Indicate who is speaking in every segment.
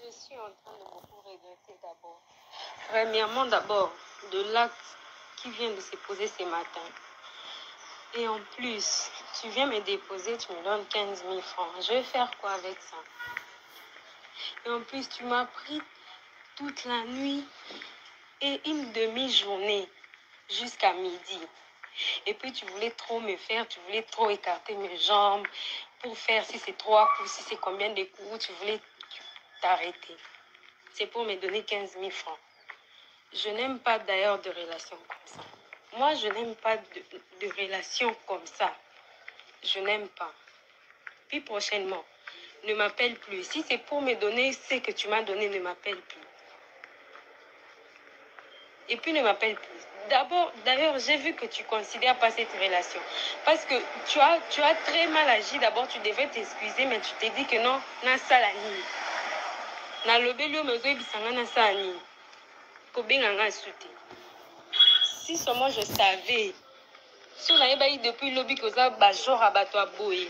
Speaker 1: Je suis en train de beaucoup regretter d'abord. Premièrement, d'abord, de l'acte qui vient de se poser ce matin. Et en plus, tu viens me déposer, tu me donnes 15 000 francs. Je vais faire quoi avec ça? Et en plus, tu m'as pris toute la nuit et une demi-journée jusqu'à midi. Et puis, tu voulais trop me faire, tu voulais trop écarter mes jambes pour faire si c'est 3 coups, si c'est combien de coups, tu voulais t'arrêter. C'est pour me donner 15 000 francs. Je n'aime pas d'ailleurs de relations comme ça. Moi, je n'aime pas de relations comme ça. Je n'aime pas. Puis prochainement, ne m'appelle plus. Si c'est pour me donner ce que tu m'as donné, ne m'appelle plus. Et puis ne m'appelle plus. D'abord, d'ailleurs, j'ai vu que tu ne considères pas cette relation. Parce que tu as très mal agi. D'abord, tu devrais t'excuser, mais tu t'es dit que non, na salani. Na lobelio mezo bisanga na salani. Kobenganga souté. Si seulement je savais, si on avait eu depuis le lobby que ça bajor à bateau boy.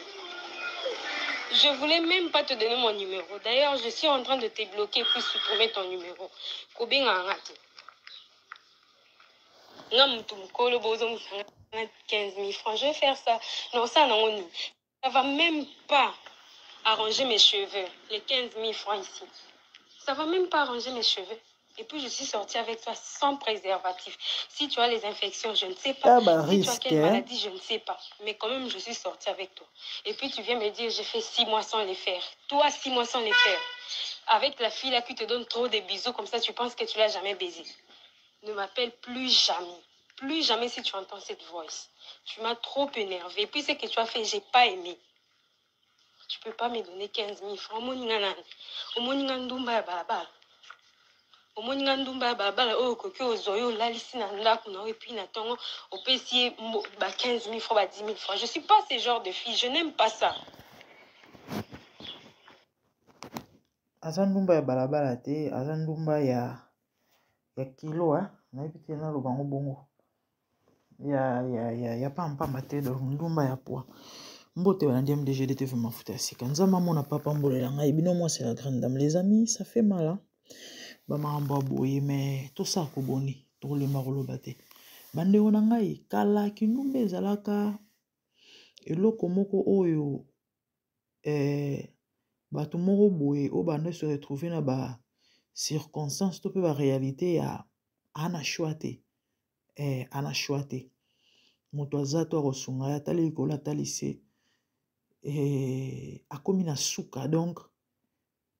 Speaker 1: Je voulais même pas te donner mon numéro. D'ailleurs, je suis en train de te bloquer puis supprimer ton numéro. Kobenganga te. 15 000 francs, je vais faire ça. Non, ça, non, ça va même pas arranger mes cheveux. Les 15 000 francs ici. Ça va même pas arranger mes cheveux. Et puis, je suis sortie avec toi sans préservatif. Si tu as les infections, je ne sais pas.
Speaker 2: Ah bah,
Speaker 1: si
Speaker 2: risque,
Speaker 1: tu as quelle maladie, je ne sais pas. Mais quand même, je suis sortie avec toi. Et puis, tu viens me dire, j'ai fait 6 mois sans les faire. Toi, 6 mois sans les faire. Avec la fille là qui te donne trop de bisous, comme ça, tu penses que tu l'as jamais baisé. Ne m'appelle plus jamais. Plus jamais si tu entends cette voice. Tu m'as trop énervé. Et puis, ce que tu as fait, j'ai pas aimé. Tu peux pas me donner 15 000 francs. Omoninga ndumba babala oyo koki ozoyo lalisi na ndaku na et puis na tongo opesi ba 15 000 francs, ba 10 000 francs. Je suis pas ce genre de fille, je n'aime pas ça.
Speaker 2: aza ndumba ya balabala te, aza ndumba ya kilo, nayebi te naloba ngo bongo ya pampamba te, donc ndumba ya poids. Mbote wana ndiam DGD te fait mafuta ya sika. Nzamba mona papa mbolela ngai bino moi c'est la grande dame. Les amis, ça fait mal, hein. Ba makambo aboye mais to sa ko boni, to le makoloba te. Bande ona ngai kala kindumba ezalaka eloko moko oyo bato moko boye o bande se retrouver na ba circonstances to pe ba réalité ya ana choix te. Ana choix te. Moto aza to akosunga ya tali likolo atali se akomi na suka, donc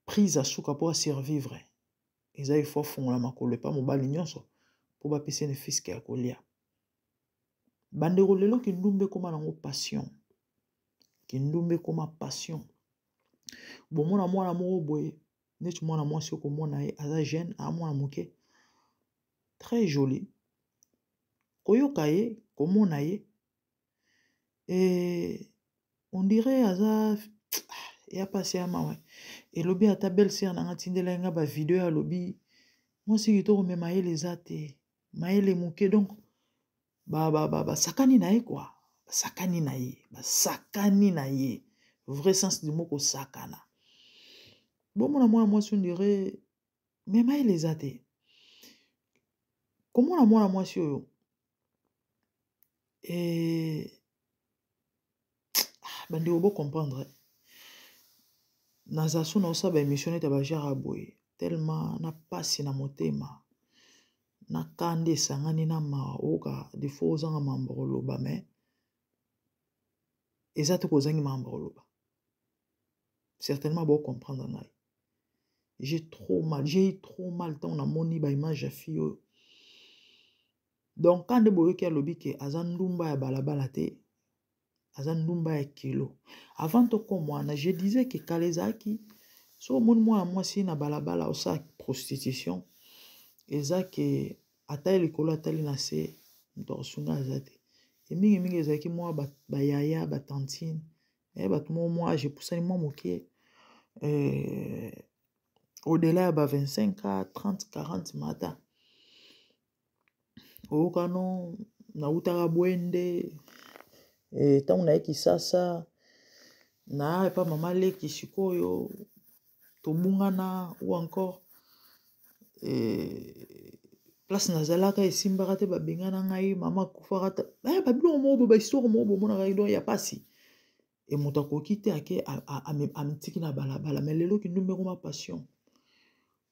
Speaker 2: prise à suka pour survivre. Eza il faut fungola makolo epa mobali nyonso po bapesa ne fiske ya kolia. Bandeko lelo kindumba ekoma nango passion. Kindumba ekoma passion. Bomona mwana moko boye neti mwana mwasi okomona ye aza jeune, mwana moke très joli. Koyoka ye komona ye on dirait aza ya pasi ya mawa. Elobi ata belle sœur nanga tindela nga ba video ya lobi mwasi kitoko me mayele eza te, mayele moke, donc ba sakani na ye quoi, sakani na ye, sakani na ye, vrai sens du mot ko sakana. Bomona mwana mwasi on dirait me mayele eza te. Komona mwana mwasi oyo bandi obo comprendre. Naza so na osaba émission neta ba jara boye tellement na pasi na motema na kande sangani na ma oka de fois ozanga mamba koloba mais eza te kozangi mamba koloba. Certainement bo comprendre ngai. J'ai eu trop mal tant na moni ba image ya fille. Donc quand de boyo ki alobi ke azandumba ya balabala te, azandumba ya kilo. Avant to komwana, je disais que kalezaki so mon moi mwasi na balabala osa prostitution eza ke ata likolo atali na se mto sunga azate. Et mingi ezaki moi ba yaya ba tantine bato moi je poussani moi moke au-delà ya ba 25 à 30 40 matin. Okano na utaka bwende tangu na eki sasa na epa mama leki sikoyo tobungana ou encore place nazalaka esimbaka te babengana ngai mama akufaka ta babiloko moko boye bahistoire moko bomonaka ido ya pasi e moto akoki te ake amitiki na balabala me lelo kindumbi ekoma passion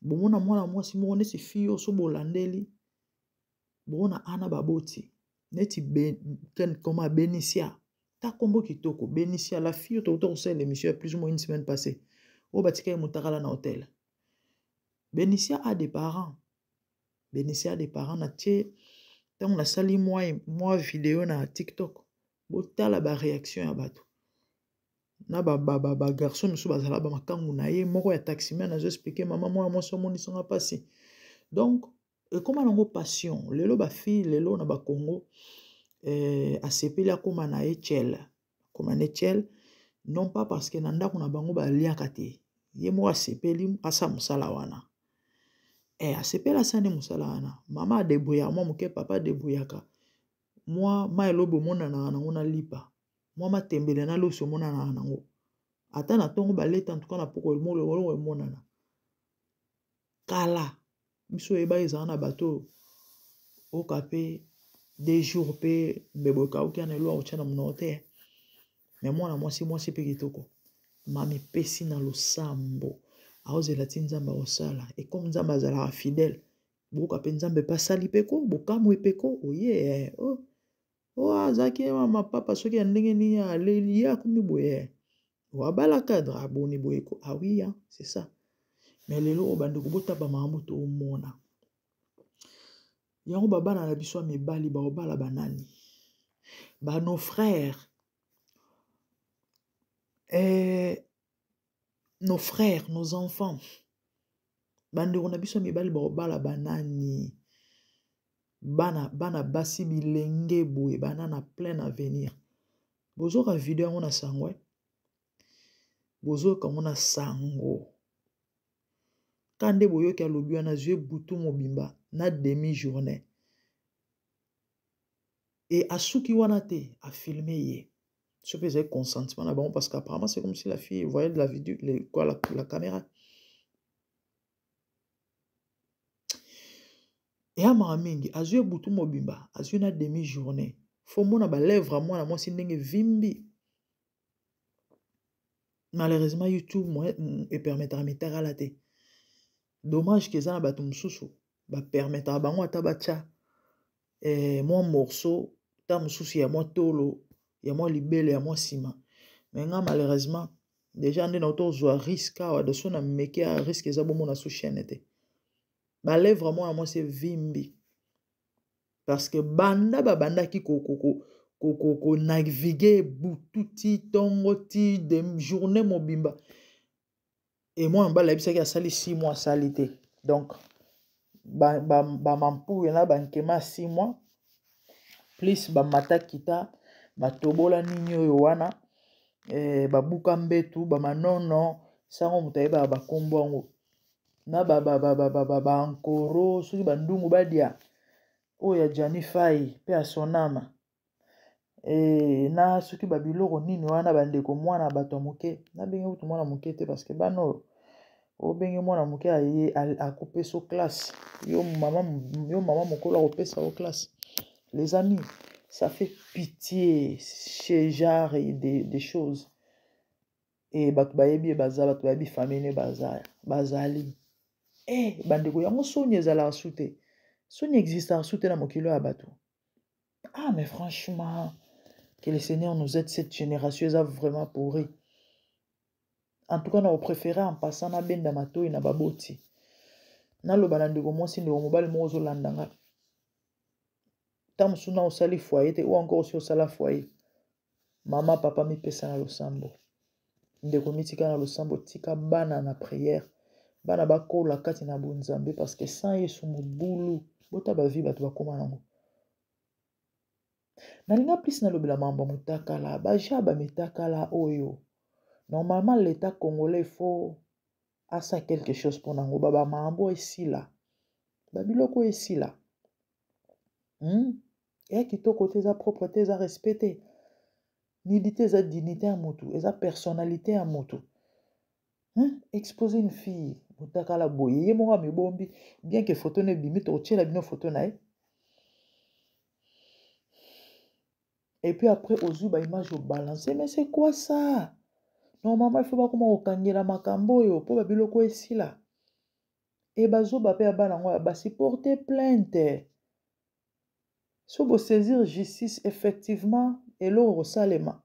Speaker 2: bomona mwana mwasi moko neti fille oyo so bolandeli bomona ana baboti neti koma Benicia ta kombo kitoko Benicia la fille tokota kosala l'émission ya plus ou moins une semaine passée oyo batika ye motakala na hotel Benicia a des parents na tie ntango nasali mwa video na TikTok botala baréaction ya bato na bagarçon mosusu bazala bamakangu na ye moko ya taximan azoexplike mama mwana mwasi amonisanga mpasi donc ekóma nango passion lelo bafille lelo na bakongo asepeli akóma na ye tiel non pas parce que na ndako na bango baliaka te ye moko asepeli asa mosala wana asepeli asani mosala wana mama adebrouillaka mwa moke papa adebrouillaka mwa mayelobo omonanaka nango na lipa mwa matembele na losi omonanaka nango ata na ntongo baleta ntuka na poko molongolongo emonana kala biso oyeba ezala na bato oka mpe 2 jours mpe bebo ekauki ana elo akotia na monoko te me mwana mwasi mpe kitoko mamipesi na losambo aozela ti nzambe akosala ekomi nzambe azalaka fidèle boyoka mpe nzambe mpe asali peko bokamwe peko oye azalaki mama papa soki ya ndenge nini aleli ye akomi boye wabala cadre aboni boye ko oui c'est ça mais lelo obandeko botaba makambo toomona yango babana na biso ya mibali baobala banani nos frères nos enfants bandeko na biso ya mibali baobala banani bana basi bilenge boye bana na plein avenir bozoka video yango na sango bozoka ngo na sango kande boyoki alobi wana zwe butu mobimba na demi journée et asuki wana te afilme ye so peut être consentement na bango parce qu'apparemment c'est comme si la fille voyait de la vidéo la caméra et amaka mingi azwi butu mobimba azwi na demi journée fo mona balèvre mwana mwasi ndenge vimbi malheureusement YouTube epermetaka mitakala te dommage ke eza na bato mosusu bapermetaka bango ata batya mwa morceau ta mosusu ya mwa tolo ya mwa libele ya mwa nsima me nga malheureusement déjà nde na otozwa risque awa doso na meke ya risque eza bomona so chaîne te balèvre mwana mwasi evimbi parce que babandaki naviguer butu ti tongo ti de journée mobimba et moi mobali ayebisaki asali 6 mois asali te donc bamampuya na bankema 6 mois plus bamata kita batobola nini oyo wana babuka mbetu bamanono sango moto ayebaka bakombo yango na bankoro soki bandungu badia oyo ya Jani Fai mpe ya sonama na soki babiloko nini wana bandeko mwana bato ya moke nabenge kutu mwana moke te parce que bana oyo obenge mwana moke aye akopesa classe yo mama mokolo akopesa o classe les amis ça fait pitié chez genre des choses et bato bayebi bato bayebi famille bazali bandeko yango soni ezalaka su te soni existaka su te na mokilo ya bato mais franchement que le Seigneur nous aide cette génération eza vraiment pourri en tout cas na préféré en passant na benda matoi na baboti naloba na ndeko mwasi ndeko mobali moko ozolanda nga ta mosusu na osali foyer te ou encore osi osala foyer mama papa mipesa na losambo ndeko mitika na losambo tika bana na prière bana bakola kati na bonzambe parce que sans yesu mobulu bota bavi bato bakoma nango nalinga plus nalobela mambo motakala baja bametakala oyo normalement l'état congolais faut asa quelque chose pour nango mambo esila babiloko esila ya kitoko te eza propre te eza respect te nidité eza dignité ya motu eza personnalité ya motu Hein? Exposer une fille. Mutakala boye. Ye monga mi bombi. Bien que photo ne bimi to tchela bino photo na. Et puis après, aux ba image au balancer. Mais c'est quoi ça? Normalement, il faut pas comment okangela makambo yo. Po babiloko esila. Et bazo ba pe abana ngo ba si porter plainte. Si vous saisir justice effectivement et l'eau au salema.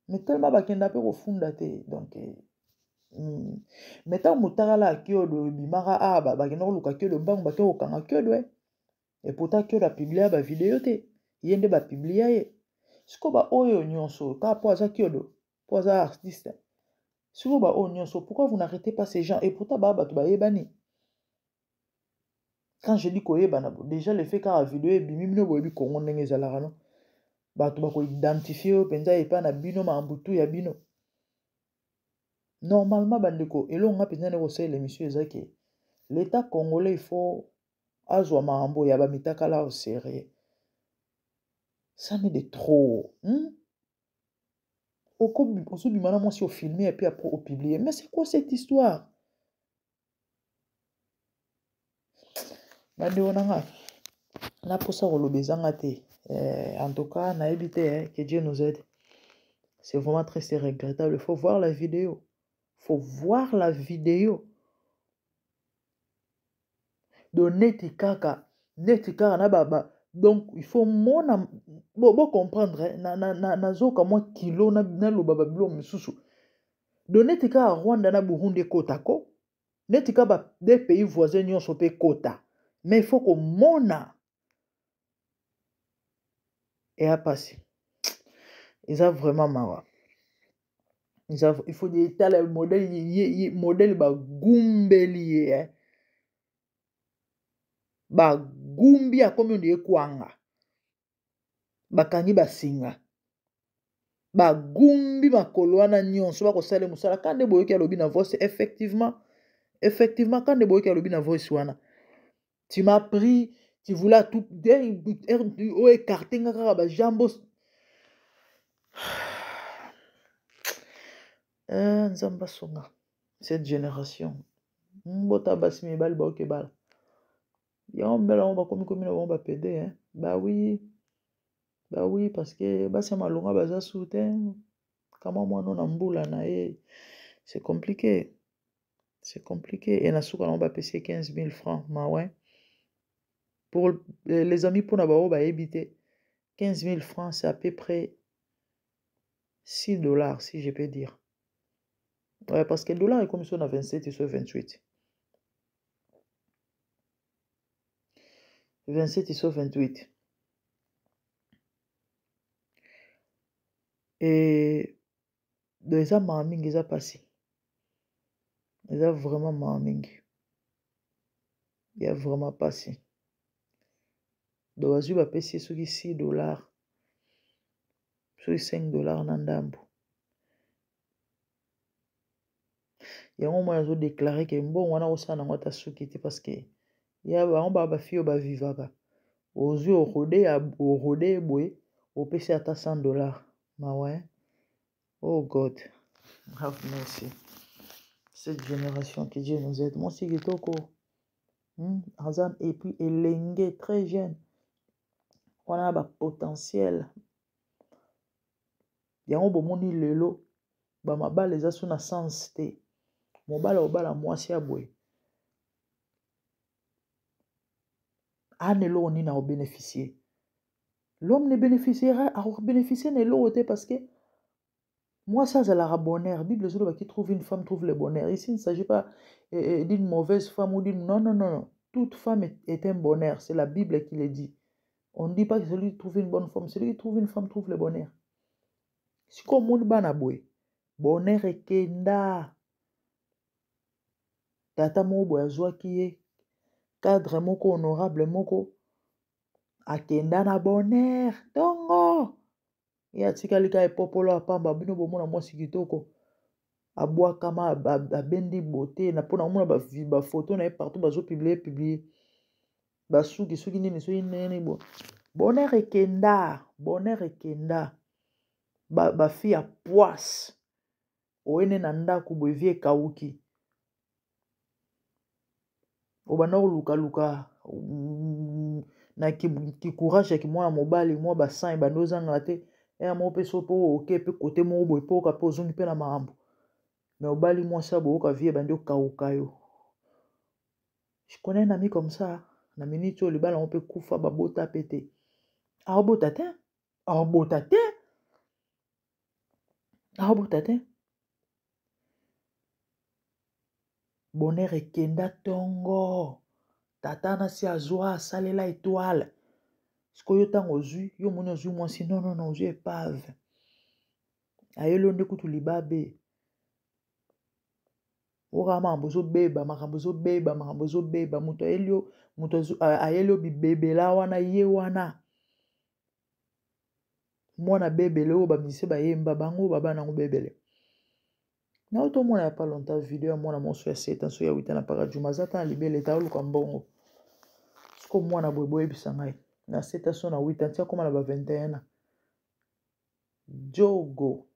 Speaker 2: Mais tellement bakenda pe kofunda te. Donc mais tant mutakala kiodo bimara aba bakenda luka kiodo bango bakenda okanga kiodo et pourtant kiodo a publié ba vidéo te. Yende ba publier ye. Siko ba oyo nyonso ka po aza kiodo, po aza artiste. Siko ba oyo nyonso, pourquoi vous n'arrêtez pas ces gens et pourtant ba bato ba yebani. Quand je dis koyebana, déjà le fait ka vidéo e bimimino boyebi Congo ndenge ezalaka no. Bato ba ko identifier penza epa na bino ma mbutu ya bino. Normalement bandeko elonga penza ne ko sala l'émission ezaki l'État congolais il faut azwa maambo ya ba mitakala au sérieux. Ça n'est de trop. Au du moment si on filme et puis après on publie. Mais c'est quoi cette histoire? Bande onanga. Na posa kolobezanga te. En tout cas, na évité que Dieu nous aide. C'est vraiment très regrettable. Il faut voir la vidéo. Il faut voir la vidéo. Donc neti kaka na baba. Donc il faut mona bon comprendre na zoka moi kilo na lo baba bilo misusu. Donc neti kaka Rwanda na Burundi kotako. Neti kaka des pays voisins nyonso pe kota. Mais il faut que mona et à passer. Ils ont vraiment marre. Il faut dire le modèle ba gumbeli ba gumbi a comme on kwanga. Bakangi basinga. Ba gumbi makolo wana nyonso ba ko sala musala quand de boyoki alobi na voice effectivement quand de boyoki alobi na voice wana. Tu m'as pris, tu voulais tout écarter ngaka ba jambo. Nzamba songa. Cette génération. Mbota basi mibali ba okebala. Ya on bela on ba komi na on ba pédé hein. Bah oui, parce que basi malonga baza soutien. Comment moi non ambula na e. C'est compliqué. C'est compliqué. Et na souka on va payer 15 000 francs. Ma ouais. Pour les amis pour na ba éviter 15 000 francs, c'est à peu près $6 si je peux dire. Ouais, parce que le dollar est comme ça à 27 et sur 28. 27 et sur 28. Et les amaming, ils ont passé. Ils ont vraiment maming. Il a vraiment passé. Donc, je vais payer sur $6. Sur $5 nandambo. Il y a un moment où ils ont déclaré que bon, on a aussi un autre soukiti parce que il y a un baba fille ba vivaba. Aux yeux au rodé boy, au PC à $100. Ma ouais. Oh God. Have mercy. Cette génération que Dieu nous aide. Moi aussi, je suis et puis Elengue, très jeune. On a un potentiel. Il y a un bon monde lelo. Ba mabal les a sous na sens te. Mobala obala moi si aboué. Anelo on a bénéficié. L'homme ne bénéficiera à bénéficier de l'autre parce que moi ça c'est la bonheur. Bible sur qui trouve une femme trouve le bonheur. Ici il ne s'agit pas d'une mauvaise femme ou d'une non. Toute femme est un bonheur. C'est la Bible qui le dit. On ne dit pas que celui qui trouve une bonne femme, celui qui trouve une femme trouve le bonheur. Si comme on bana boy, bonheur est kenda. Tata mobo azwa kiye cadre moko honorable moko akenda na bonheur. Tongo. Ya tikalika epopolo apamba bino bomona mwasi kitoko. Abwa kama abendi beauté na pona mona ba photo na partout bazo publier. Basuki soki nini soki nene bo. Bonheur est kenda. Ba fille à poisse. oene na ndako boye vie ekauki obanda koluka na courage ya kimwana mobali mwa basan ebanda ozangala te eya moko mpe so mpo oke mpe kote moko boye mpo oka mpe ozongi mpe na makambo me obali mwasi ya boyoka vie ebandi okauka yo. Je connais un ami comme ça na minute oyo libala yango mpe kufa babota mpe te aobota te aobota te aobota te bonheur ekenda ntongo tata na si azwa asalela étoile sikoyo ntango ozwi yo moni ozwi mwasi non ozwi epave ayeli yo nde kutu libabe okaa makambo ezobeba moto ayeli yo bibebela wana ye wana mwana bebele oyo bamise bayemba bango babana yango bebele na oyo tomona ya pas longtemps video ya mwana moso ya 7 ans so ya 8 ans na Pakajuma aza ta na libele ta oluka mbongo siko mwana boye boyebisa ngai na 7 ans so na 8 ans tia koma na ba 21 ans jogo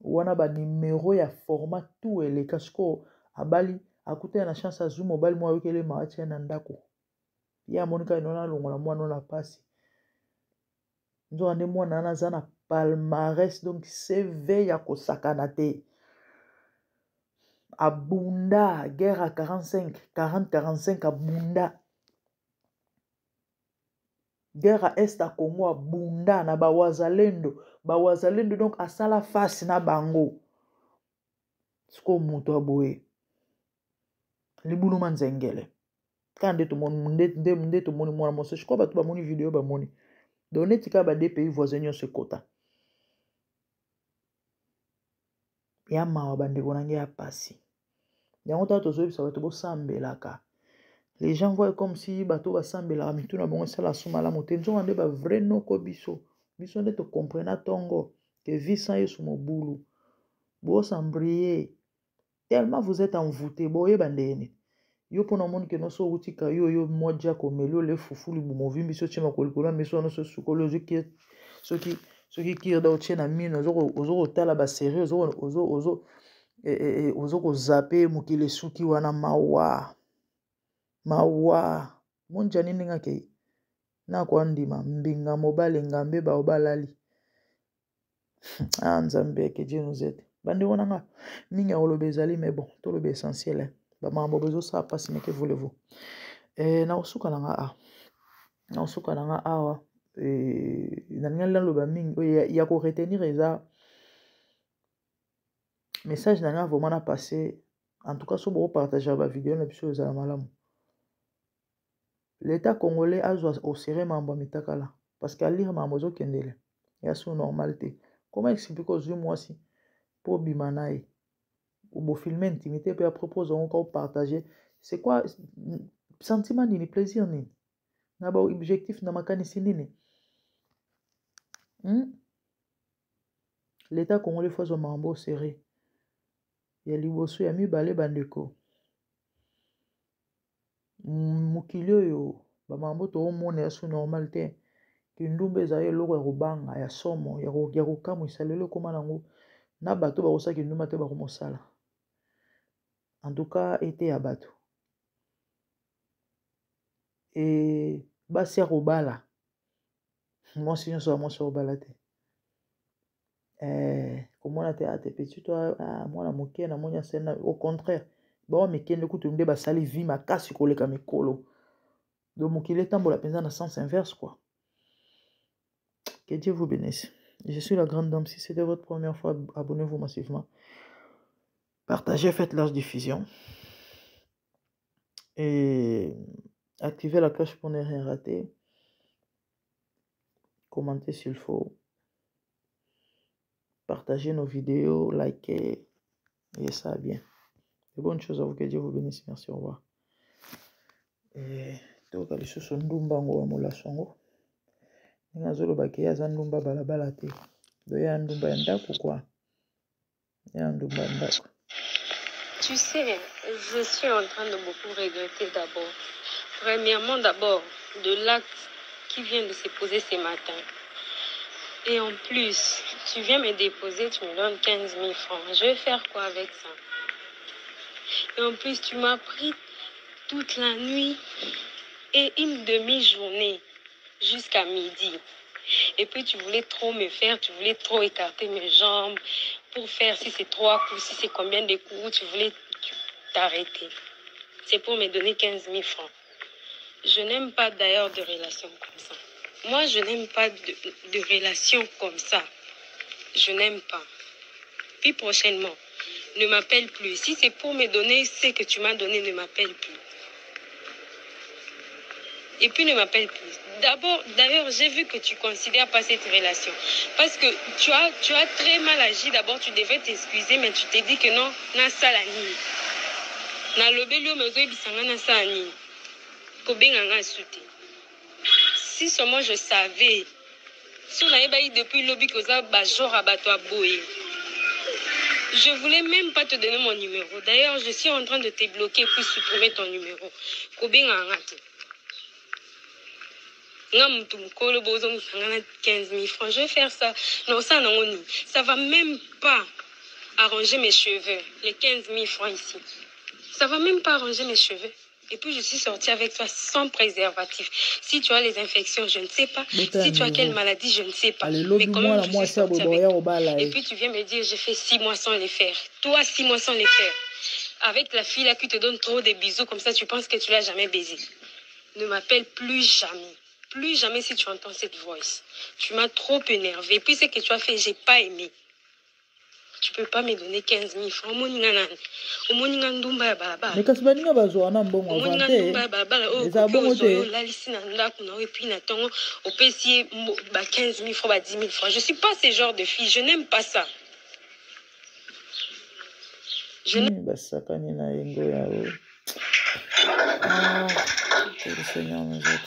Speaker 2: wana ba numero ya format tout eleka siko abali akutana na chance azwi mobali mwa yokele maatia na ndako ya monika inona longola mwana na pasi nzo ande mwana na aza na palmarès donc CV ya kosakana te abunda guerre à 40-45 abunda guerre à est à Congo abunda na bawazalendo donc asala face na bango siko moto aboye libuluma nzengele kande to nde to moni mwana moso siko bato bamoni video bamoni donc netika ba deux pays voisins nyonso ekota ya mawa bandeko nange ya pasi yango tata tozoyebisa bato bosambelaka les gens voient comme si bato basambelaka mituna bango esala so malamu te nzonga nde bavrai noko biso nde tocomprena ntongo ke vie sans yesu mobulu bosambrie tellement vous êtes envoûté boyeba ndeni yo mpona omoni ke noso outika yo moja komeli ole fufu libumo ovimbi so tie makolo likolo ya miso wana so sukoli ozwi soki kirda otie na mino ozokotala baserie ozokozape mokili esuki wana mawa monjani ndenge akei nakwa ndima mbinga mobali ngambe baobalali nzambe eke Dieu nous aide bandeko nanga mingi ya koloba ezali mais bon toloba essentiel bamakambo bezosala mpasi meke voulez-vous nakosuka nanga awa nalingi naloba mingi ya koretenir eza message na nga vraiment na passé en tout cas so bokopartage bavideo na biso ezala malamu l'état congolais azwa osere mambo ya mitakala parce que alire mambo ezokendele ya so normal te comment explique ozwi mwasi mpo obima na ye bofilme intimité mpe apropos ozongo kopartage c'est quoi sentiment nini plaisir nini na baobjectif na makanisi nini l'état congolais fo azwa makambo osere ya liboso ya mibale bandeko mokili oyo bamakambo toomona ya so normal te kindumba ezali eloko ya kobanga ya somo ya kokamwisa lelo ekoma nango na bato bakosala kindumba te bakomosala en tout cas ete ya bato basi ya kobala mwasi nyonso ya mwasi ya kobala te komona te ate petit to mwana moke na moni asena au contraire bawa mikende kutu nde basali vie makasi koleka mikolo donc mokili etambola mpenza na sens inverse quoi. Que Dieu vous bénisse. Je suis la grande dame. Si c'était votre première fois, abonnez-vous massivement. Partagez, faites large diffusion. Et activez la cloche pour ne rien rater. Commentez s'il faut. Partagez nos vidéos, likez. Et ça bien. Et bonne chose à vous. Que Dieu vous bénisse. Merci, au revoir. Et tout cas, les choses sont ndumbango wa molasongo. Ngazoloba ke aza ndumba balabala te. Do ya ndumba ya ndako quoi. Ya ndumba ya ndako.
Speaker 1: Tu sais, je suis en train de beaucoup regretter d'abord. Premièrement, d'abord, de l'acte qui vient de se poser ce matin. Et en plus, tu viens me déposer, tu me donnes 15 000 francs. Je vais faire quoi avec ça? Et en plus, tu m'as pris toute la nuit et une demi-journée jusqu'à midi. Et puis, tu voulais trop me faire, tu voulais trop écarter mes jambes pour faire si c'est 3 coups, si c'est combien de coups, tu voulais t'arrêter. C'est pour me donner 15 000 francs. Je n'aime pas d'ailleurs de relations comme ça. Moi, je n'aime pas de relations comme ça. Je n'aime pas. Puis prochainement, ne m'appelle plus. Si c'est pour me donner ce que tu m'as donné, ne m'appelle plus. Et puis ne m'appelle plus. D'abord, d'ailleurs, j'ai vu que tu ne considères pas cette relation. Parce que tu as très mal agi. D'abord, tu devais t'excuser, mais tu t'es dit que non, na salani. Na lobelio mezo bisanga na salani. Kobenganga souté. Si seulement je savais, si on avait baillé depuis le lobby que ça bajor abato à boé. Je voulais même pas te donner mon numéro. D'ailleurs, je suis en train de te bloquer puis supprimer ton numéro. Kobenganga te. 15 000 francs, je vais faire ça. Non, ça, non, ça va même pas arranger mes cheveux. Les 15 000 francs ici. Ça va même pas arranger mes cheveux. Et puis, je suis sortie avec toi sans préservatif. Si tu as les infections, je ne sais pas. Si tu as quelle maladie, je ne sais pas. Mais quand même, je suis sortie avec toi. Et puis, tu viens me dire, j'ai fait 6 mois sans les faire. Toi, 6 mois sans les faire. Avec la fille là qui te donne trop de bisous, comme ça, tu penses que tu l'as jamais baisé. Ne m'appelle plus jamais. Plus jamais si tu entends cette voix. Tu m'as trop énervé. Et puis, ce que tu as fait, j'ai pas aimé. Tu peux pas me donner 15 000 francs.
Speaker 2: Mais quand tu vas dire que tu vas avoir un bon avantage, les abonnés,
Speaker 1: 15 000 francs, 10 000 francs. Je suis pas ce genre de fille. Je n'aime pas ça. Je n'aime pas ça.
Speaker 2: Que le Seigneur nous aide.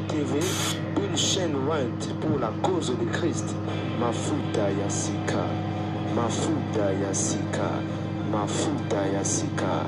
Speaker 3: TV, une chaîne ointe pour la cause de Christ. Mafuta Yasika, Mafuta Yasika, Mafuta Yasika.